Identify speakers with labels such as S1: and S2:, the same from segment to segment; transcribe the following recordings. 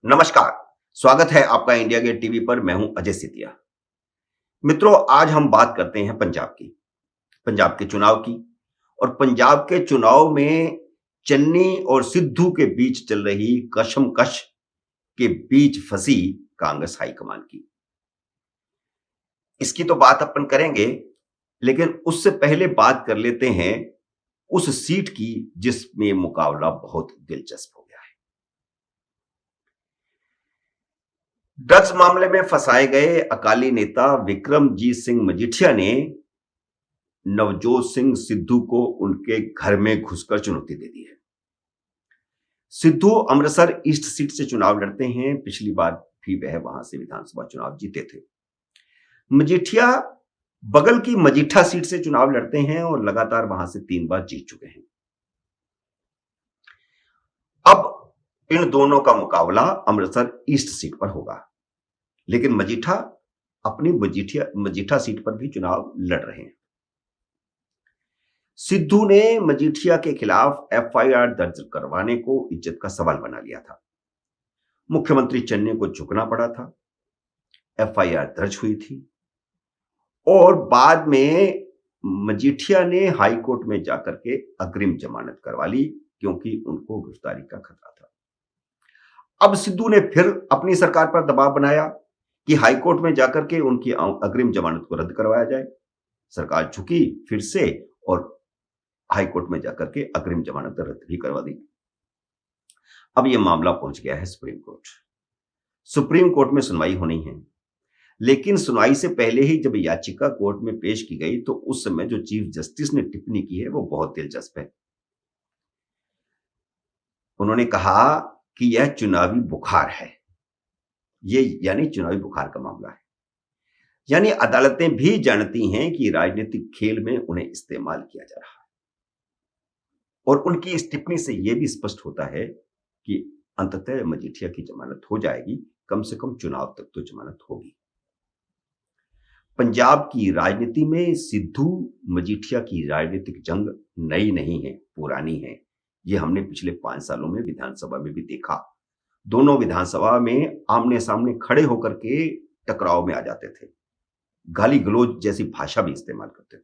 S1: नमस्कार। स्वागत है आपका इंडिया गेट टीवी पर। मैं हूं अजय सितिया। मित्रों, आज हम बात करते हैं पंजाब की, पंजाब के चुनाव की। और पंजाब के चुनाव में चन्नी और सिद्धू के बीच चल रही कशमकश के बीच फंसी कांग्रेस हाईकमान की। इसकी तो बात अपन करेंगे, लेकिन उससे पहले बात कर लेते हैं उस सीट की जिसमें मुकाबला बहुत दिलचस्प हो गया है। ड्रग्स मामले में फंसाए गए अकाली नेता विक्रमजीत सिंह मजीठिया ने नवजोत सिंह सिद्धू को उनके घर में घुसकर चुनौती दे दी है। सिद्धू अमृतसर ईस्ट सीट से चुनाव लड़ते हैं। पिछली बार भी वह वहां से विधानसभा चुनाव जीते थे। मजीठिया बगल की मजीठा सीट से चुनाव लड़ते हैं और लगातार वहां से 3 बार जीत चुके हैं। अब इन दोनों का मुकाबला अमृतसर ईस्ट सीट पर होगा, लेकिन मजीठा अपनी मजीठा सीट पर भी चुनाव लड़ रहे हैं। सिद्धू ने मजीठिया के खिलाफ एफआईआर दर्ज करवाने को इज्जत का सवाल बना लिया था। मुख्यमंत्री चन्नी को झुकना पड़ा था। एफआईआर दर्ज हुई थी और बाद में मजीठिया ने हाई कोर्ट में जाकर के अग्रिम जमानत करवा ली, क्योंकि उनको गिरफ्तारी का खतरा था। अब सिद्धू ने फिर अपनी सरकार पर दबाव बनाया कि हाई कोर्ट में जाकर के उनकी अग्रिम जमानत को रद्द करवाया जाए। सरकार झुकी फिर से और हाई कोर्ट में जाकर के अग्रिम जमानत रद्द भी करवा दी। अब यह मामला पहुंच गया है सुप्रीम कोर्ट। सुप्रीम कोर्ट में सुनवाई होनी है, लेकिन सुनवाई से पहले ही जब याचिका कोर्ट में पेश की गई तो उस समय जो चीफ जस्टिस ने टिप्पणी की है वो बहुत दिलचस्प है। उन्होंने कहा कि यह चुनावी बुखार है। ये यानी चुनावी बुखार का मामला है। यानी अदालतें भी जानती हैं कि राजनीतिक खेल में उन्हें इस्तेमाल किया जा रहा है। और उनकी इस टिप्पणी से यह भी स्पष्ट होता है कि अंततः मजीठिया की जमानत हो जाएगी, कम से कम चुनाव तक तो जमानत होगी। पंजाब की राजनीति में सिद्धू मजीठिया की राजनीतिक जंग नई नहीं है, पुरानी है। यह हमने पिछले 5 सालों में विधानसभा में भी देखा। दोनों विधानसभा में आमने सामने खड़े होकर के टकराव में आ जाते थे, गाली गलौज जैसी भाषा भी इस्तेमाल करते थे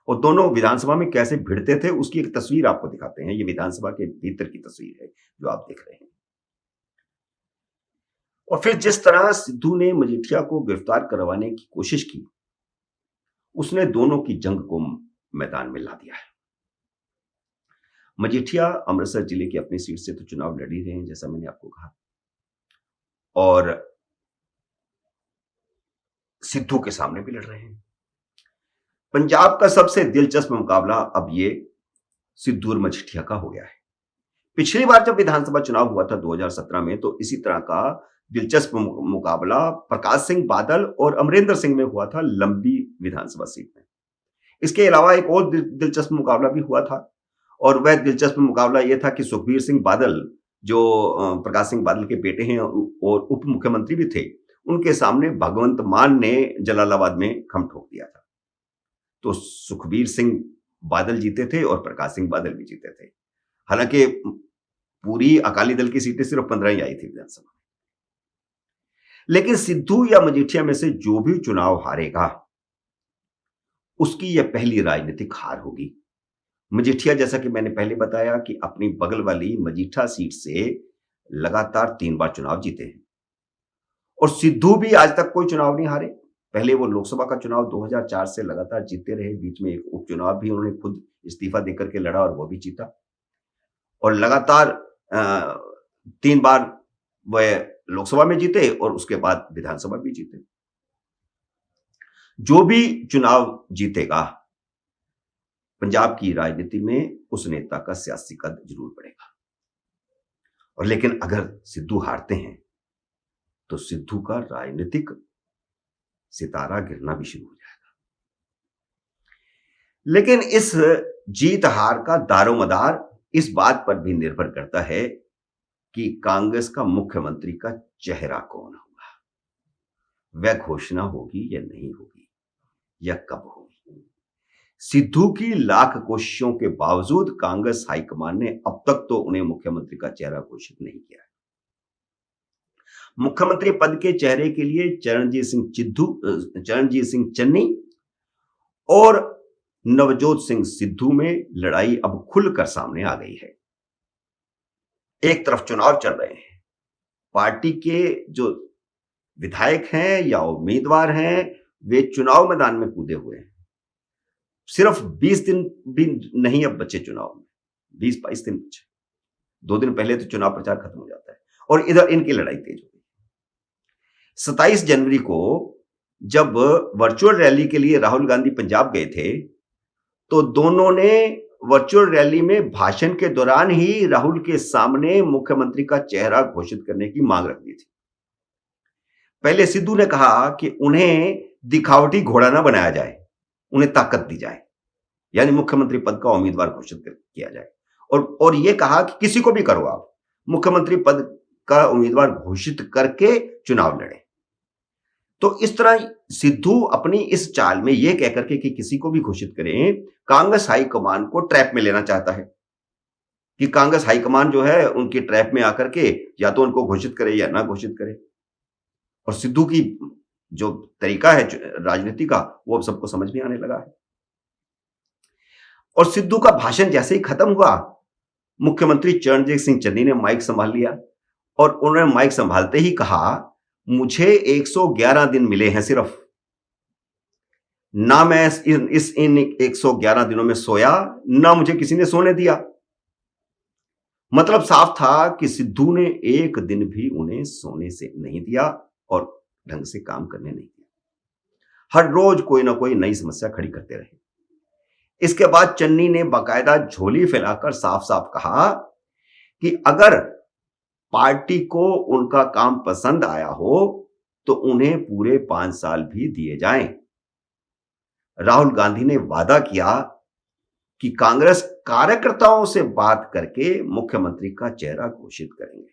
S1: और दोनों विधानसभा में कैसे भिड़ते थे उसकी एक तस्वीर आपको दिखाते हैं। ये विधानसभा के भीतर की तस्वीर है जो आप देख रहे हैं। और फिर जिस तरह सिद्धू ने मजीठिया को गिरफ्तार करवाने की कोशिश की, उसने दोनों की जंग को मैदान में ला दिया है। मजीठिया अमृतसर जिले की अपनी सीट से तो चुनाव लड़ ही रहे हैं, जैसा मैंने आपको कहा, और सिद्धू के सामने भी लड़ रहे हैं। पंजाब का सबसे दिलचस्प मुकाबला अब ये सिद्धू और मजीठिया का हो गया है। पिछली बार जब विधानसभा चुनाव हुआ था 2017 में, तो इसी तरह का दिलचस्प मुकाबला प्रकाश सिंह बादल और अमरिंदर सिंह में हुआ था, लंबी विधानसभा सीट में। इसके अलावा एक और दिलचस्प मुकाबला भी हुआ था और वह दिलचस्प मुकाबला यह था कि सुखबीर सिंह बादल, जो प्रकाश सिंह बादल के बेटे हैं और उप मुख्यमंत्री भी थे, उनके सामने भगवंत मान ने जलालाबाद में खम ठोक दिया था। तो सुखबीर सिंह बादल जीते थे और प्रकाश सिंह बादल भी जीते थे। हालांकि पूरी अकाली दल की सीटें सिर्फ 15 ही आई थी विधानसभा में। लेकिन सिद्धू या मजीठिया में से जो भी चुनाव हारेगा, उसकी यह पहली राजनीतिक हार होगी। मजीठिया, जैसा कि मैंने पहले बताया, कि अपनी बगल वाली मजीठा सीट से लगातार 3 बार चुनाव जीते हैं और सिद्धू भी आज तक कोई चुनाव नहीं हारे। पहले वो लोकसभा का चुनाव 2004 से लगातार जीतते रहे। बीच में एक उपचुनाव भी उन्होंने खुद इस्तीफा देकर के लड़ा और वो भी जीता। और लगातार 3 बार वह लोकसभा में जीते और उसके बाद विधानसभा भी जीते। जो भी चुनाव जीतेगा, पंजाब की राजनीति में उस नेता का सियासी कद जरूर बढ़ेगा। और लेकिन अगर सिद्धू हारते हैं तो सिद्धू का राजनीतिक सितारा गिरना भी शुरू हो जाएगा। लेकिन इस जीत हार का दारोमदार इस बात पर भी निर्भर करता है कि कांग्रेस का मुख्यमंत्री का चेहरा कौन होगा, वह घोषणा होगी या नहीं होगी, या कब होगी। सिद्धू की लाख कोशिशों के बावजूद कांग्रेस हाईकमान ने अब तक तो उन्हें मुख्यमंत्री का चेहरा घोषित नहीं किया है। मुख्यमंत्री पद के चेहरे के लिए चरणजीत सिंह चन्नी और नवजोत सिंह सिद्धू में लड़ाई अब खुलकर सामने आ गई है। एक तरफ चुनाव चल रहे हैं, पार्टी के जो विधायक हैं या उम्मीदवार हैं वे चुनाव मैदान में कूदे हुए हैं। सिर्फ 20 दिन भी नहीं अब बचे चुनाव में, 20-22 दिन बचे। 2 दिन पहले तो चुनाव प्रचार खत्म हो जाता है और इधर इनकी लड़ाई तेज हो गई। 27 जनवरी को जब वर्चुअल रैली के लिए राहुल गांधी पंजाब गए थे तो दोनों ने वर्चुअल रैली में भाषण के दौरान ही राहुल के सामने मुख्यमंत्री का चेहरा घोषित करने की मांग रख दी थी। पहले सिद्धू ने कहा कि उन्हें दिखावटी घोड़ा ना बनाया जाए, उन्हें ताकत दी जाए, यानी मुख्यमंत्री पद का उम्मीदवार घोषित किया जाए और यह कहा कि किसी को भी करो, आप मुख्यमंत्री पद का उम्मीदवार घोषित करके चुनाव लड़े। तो इस तरह सिद्धू अपनी इस चाल में यह कहकर के कि किसी को भी घोषित करें, कांग्रेस हाईकमान को ट्रैप में लेना चाहता है कि कांग्रेस हाईकमान जो है उनकी ट्रैप में आकर के या तो उनको घोषित करे या ना घोषित करे। और सिद्धू की जो तरीका है राजनीति का वो अब सबको समझ में आने लगा है। और सिद्धू का भाषण जैसे ही खत्म हुआ, मुख्यमंत्री चरणजीत सिंह चन्नी ने माइक संभाल लिया और उन्होंने माइक संभालते ही कहा, मुझे 111 दिन मिले हैं सिर्फ, ना मैं इन 111 दिनों में सोया, ना मुझे किसी ने सोने दिया। मतलब साफ था कि सिद्धू ने एक दिन भी उन्हें सोने से नहीं दिया और ढंग से काम करने नहीं दिया। हर रोज कोई ना कोई नई समस्या खड़ी करते रहे। इसके बाद चन्नी ने बाकायदा झोली फैलाकर साफ साफ कहा कि अगर पार्टी को उनका काम पसंद आया हो तो उन्हें पूरे 5 साल भी दिए जाएं। राहुल गांधी ने वादा किया कि कांग्रेस कार्यकर्ताओं से बात करके मुख्यमंत्री का चेहरा घोषित करेंगे।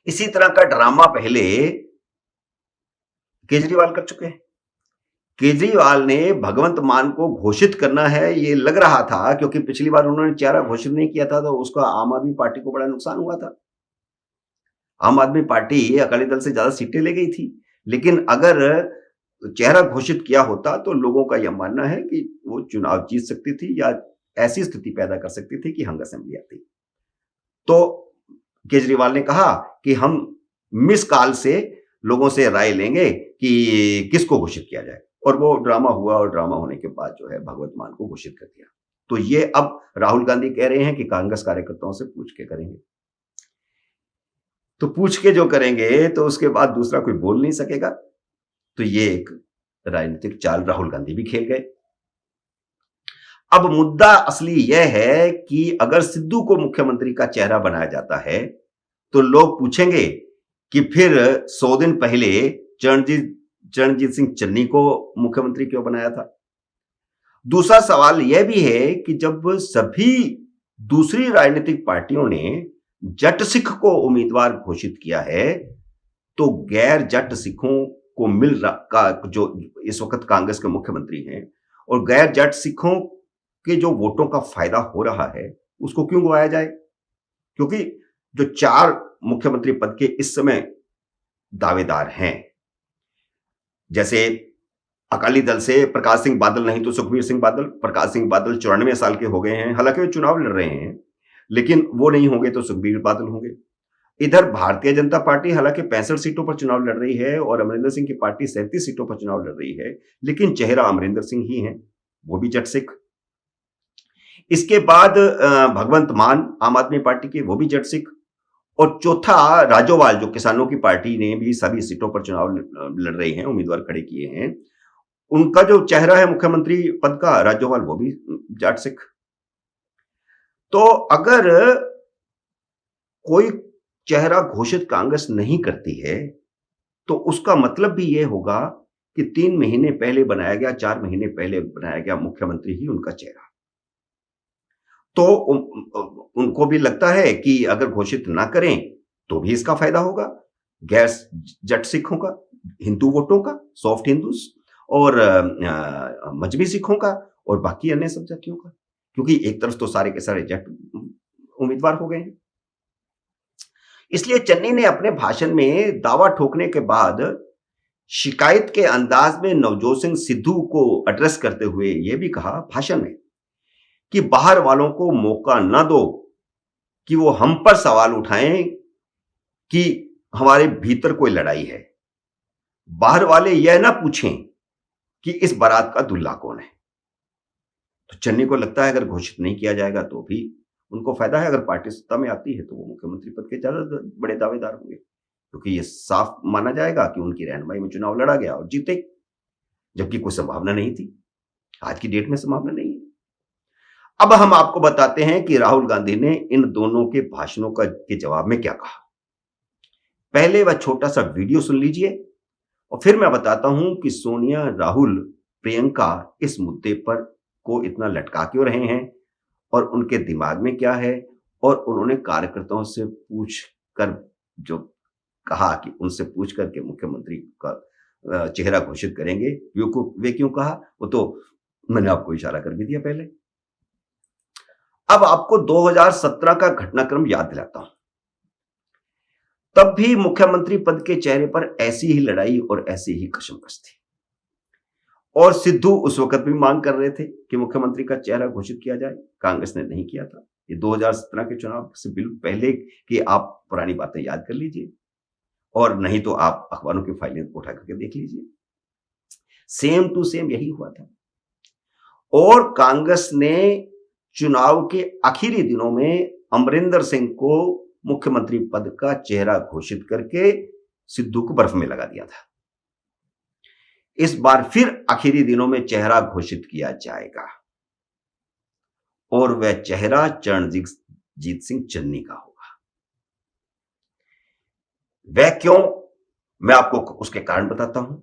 S1: इसी तरह का ड्रामा पहले केजरीवाल कर चुके हैं। केजरीवाल ने भगवंत मान को घोषित करना है ये लग रहा था, क्योंकि पिछली बार उन्होंने चेहरा घोषित नहीं किया था तो उसका आम आदमी पार्टी को बड़ा नुकसान हुआ था। आम आदमी पार्टी अकाली दल से ज्यादा सीटें ले गई थी, लेकिन अगर चेहरा घोषित किया होता तो लोगों का यह मानना है कि वो चुनाव जीत सकती थी या ऐसी स्थिति पैदा कर सकती थी कि हंग असेंबली आती। तो केजरीवाल ने कहा कि हम मिस कॉल से लोगों से राय लेंगे कि किसको घोषित किया जाए, और वो ड्रामा हुआ और ड्रामा होने के बाद जो है भगवंत मान को घोषित कर दिया। तो ये अब राहुल गांधी कह रहे हैं कि कांग्रेस कार्यकर्ताओं से पूछ के करेंगे। तो पूछ के जो करेंगे तो उसके बाद दूसरा कोई बोल नहीं सकेगा। तो ये एक राजनीतिक चाल राहुल गांधी भी खेल गए। अब मुद्दा असली यह है कि अगर सिद्धू को मुख्यमंत्री का चेहरा बनाया जाता है तो लोग पूछेंगे कि फिर 100 दिन पहले चरणजीत सिंह चन्नी को मुख्यमंत्री क्यों बनाया था। दूसरा सवाल यह भी है कि जब सभी दूसरी राजनीतिक पार्टियों ने जट सिख को उम्मीदवार घोषित किया है तो गैर जट सिखों को मिल रहा जो इस वक्त कांग्रेस के मुख्यमंत्री हैं और गैर जट सिखों के जो वोटों का फायदा हो रहा है उसको क्यों गवाया जाए, क्योंकि जो 4 मुख्यमंत्री पद के इस समय दावेदार हैं, जैसे अकाली दल से प्रकाश सिंह बादल नहीं तो सुखबीर सिंह बादल। प्रकाश सिंह बादल 94 साल के हो गए हैं, हालांकि वे चुनाव लड़ रहे हैं, लेकिन वो नहीं होंगे तो सुखबीर बादल होंगे। इधर भारतीय जनता पार्टी हालांकि 65 सीटों पर चुनाव लड़ रही है और अमरिंदर सिंह की पार्टी 37 सीटों पर चुनाव लड़ रही है, लेकिन चेहरा अमरिंदर सिंह ही है, वो भी जट सिख। इसके बाद भगवंत मान आम आदमी पार्टी के, वो भी जट सिख। और चौथा राजोवाल जो किसानों की पार्टी ने भी सभी सीटों पर चुनाव लड़ रहे हैं, उम्मीदवार खड़े किए हैं, उनका जो चेहरा है मुख्यमंत्री पद का राजोवाल, वो भी जाट सिख। तो अगर कोई चेहरा घोषित कांग्रेस नहीं करती है तो उसका मतलब भी यह होगा कि 3 महीने पहले बनाया गया, 4 महीने पहले बनाया गया मुख्यमंत्री ही उनका चेहरा। तो उनको भी लगता है कि अगर घोषित ना करें तो भी इसका फायदा होगा गैर जट सिखों का, हिंदू वोटों का, सॉफ्ट हिंदूज और मजहबी सिखों का और बाकी अन्य सब जातियों का, क्योंकि एक तरफ तो सारे के सारे जट उम्मीदवार हो गए हैं। इसलिए चन्नी ने अपने भाषण में दावा ठोकने के बाद शिकायत के अंदाज में नवजोत सिंह सिद्धू को एड्रेस करते हुए यह भी कहा भाषण में कि बाहर वालों को मौका न दो कि वो हम पर सवाल उठाएं कि हमारे भीतर कोई लड़ाई है। बाहर वाले यह ना पूछें कि इस बारात का दूल्हा कौन है। तो चन्नी को लगता है अगर घोषित नहीं किया जाएगा तो भी उनको फायदा है। अगर पार्टी सत्ता में आती है तो वो मुख्यमंत्री पद के ज्यादा बड़े दावेदार होंगे, क्योंकि ये साफ माना जाएगा कि उनकी रहनुमाई में चुनाव लड़ा गया और जीते, जबकि कोई संभावना नहीं थी। आज की डेट में संभावना नहीं है। अब हम आपको बताते हैं कि राहुल गांधी ने इन दोनों के भाषणों के जवाब में क्या कहा। पहले वह छोटा सा वीडियो सुन लीजिए और फिर मैं बताता हूं कि सोनिया, राहुल, प्रियंका इस मुद्दे पर को इतना लटका क्यों रहे हैं और उनके दिमाग में क्या है, और उन्होंने कार्यकर्ताओं से पूछ कर जो कहा कि उनसे पूछ करके मुख्यमंत्री का चेहरा घोषित करेंगे, वे क्यों कहा वो तो मैंने आपको इशारा कर भी दिया पहले। अब आपको 2017 का घटनाक्रम याद दिलाता हूं। तब भी मुख्यमंत्री पद के चेहरे पर ऐसी ही लड़ाई और ऐसी ही कशमकश थी, और सिद्धू उस वक्त भी मांग कर रहे थे कि मुख्यमंत्री का चेहरा घोषित किया जाए। कांग्रेस ने नहीं किया था। ये 2017 के चुनाव से बिल्कुल पहले की आप पुरानी बातें याद कर लीजिए, और नहीं तो आप अखबारों की फाइलें उठा करके देख लीजिए। सेम टू सेम यही हुआ था। और कांग्रेस ने चुनाव के आखिरी दिनों में अमरिंदर सिंह को मुख्यमंत्री पद का चेहरा घोषित करके सिद्धू को बर्फ में लगा दिया था। इस बार फिर आखिरी दिनों में चेहरा घोषित किया जाएगा, और वह चेहरा चरणजीत सिंह चन्नी का होगा। वह क्यों, मैं आपको उसके कारण बताता हूं।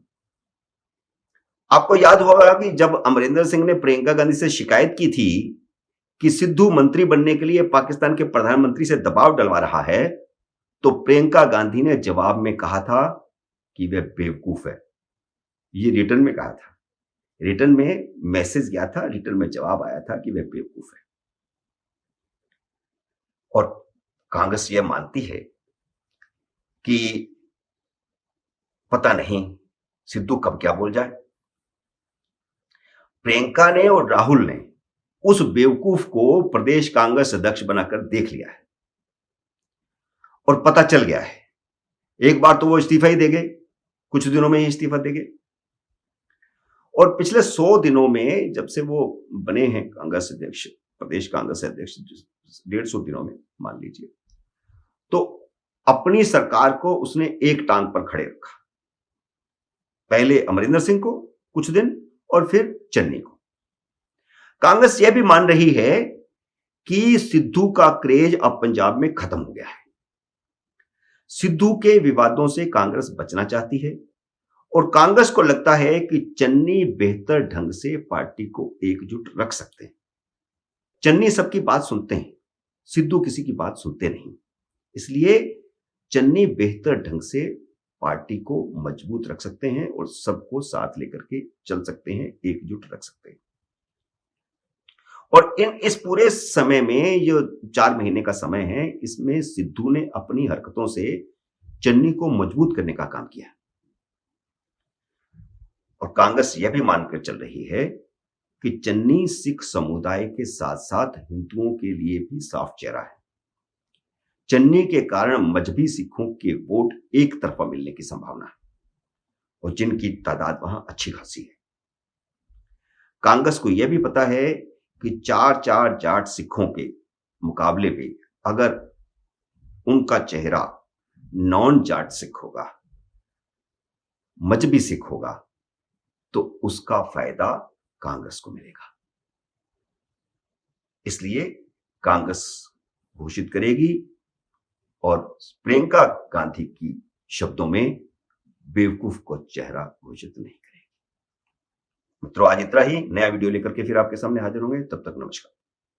S1: आपको याद होगा कि जब अमरिंदर सिंह ने प्रियंका गांधी से शिकायत की थी कि सिद्धू मंत्री बनने के लिए पाकिस्तान के प्रधानमंत्री से दबाव डलवा रहा है, तो प्रियंका गांधी ने जवाब में कहा था कि वह बेवकूफ है। ये रिटर्न में कहा था, रिटर्न में मैसेज गया था, रिटर्न में जवाब आया था कि वह बेवकूफ है। और कांग्रेस यह मानती है कि पता नहीं सिद्धू कब क्या बोल जाए। प्रियंका ने और राहुल ने उस बेवकूफ को प्रदेश कांग्रेस अध्यक्ष बनाकर देख लिया है, और पता चल गया है। एक बार तो वो इस्तीफा ही देंगे, कुछ दिनों में ही इस्तीफा देंगे। और पिछले 100 दिनों में जब से वो बने हैं कांग्रेस अध्यक्ष, प्रदेश कांग्रेस अध्यक्ष, 150 दिनों में मान लीजिए, तो अपनी सरकार को उसने एक टांग पर खड़े रखा। पहले अमरिंदर सिंह को कुछ दिन, और फिर चन्नी को। कांग्रेस यह भी मान रही है कि सिद्धू का क्रेज अब पंजाब में खत्म हो गया है। सिद्धू के विवादों से कांग्रेस बचना चाहती है, और कांग्रेस को लगता है कि चन्नी बेहतर ढंग से पार्टी को एकजुट रख सकते हैं। चन्नी सबकी बात सुनते हैं, सिद्धू किसी की बात सुनते नहीं। इसलिए चन्नी बेहतर ढंग से पार्टी को मजबूत रख सकते हैं और सबको साथ लेकर के चल सकते हैं, एकजुट रख सकते हैं। और इस पूरे समय में, जो 4 महीने का समय है, इसमें सिद्धू ने अपनी हरकतों से चन्नी को मजबूत करने का काम किया। और कांग्रेस यह भी मानकर चल रही है कि चन्नी सिख समुदाय के साथ साथ हिंदुओं के लिए भी साफ चेहरा है। चन्नी के कारण मजहबी सिखों के वोट एक तरफा मिलने की संभावना है, और जिनकी तादाद वहां अच्छी खासी है। कांग्रेस को यह भी पता है कि 4 जाट सिखों के मुकाबले में अगर उनका चेहरा नॉन जाट सिख होगा, मजहबी सिख होगा, तो उसका फायदा कांग्रेस को मिलेगा। इसलिए कांग्रेस घोषित करेगी, और प्रियंका गांधी की शब्दों में बेवकूफ को चेहरा घोषित नहीं करेगी। मित्रों, आज इतना ही। नया वीडियो लेकर के फिर आपके सामने हाजिर होंगे। तब तक नमस्कार।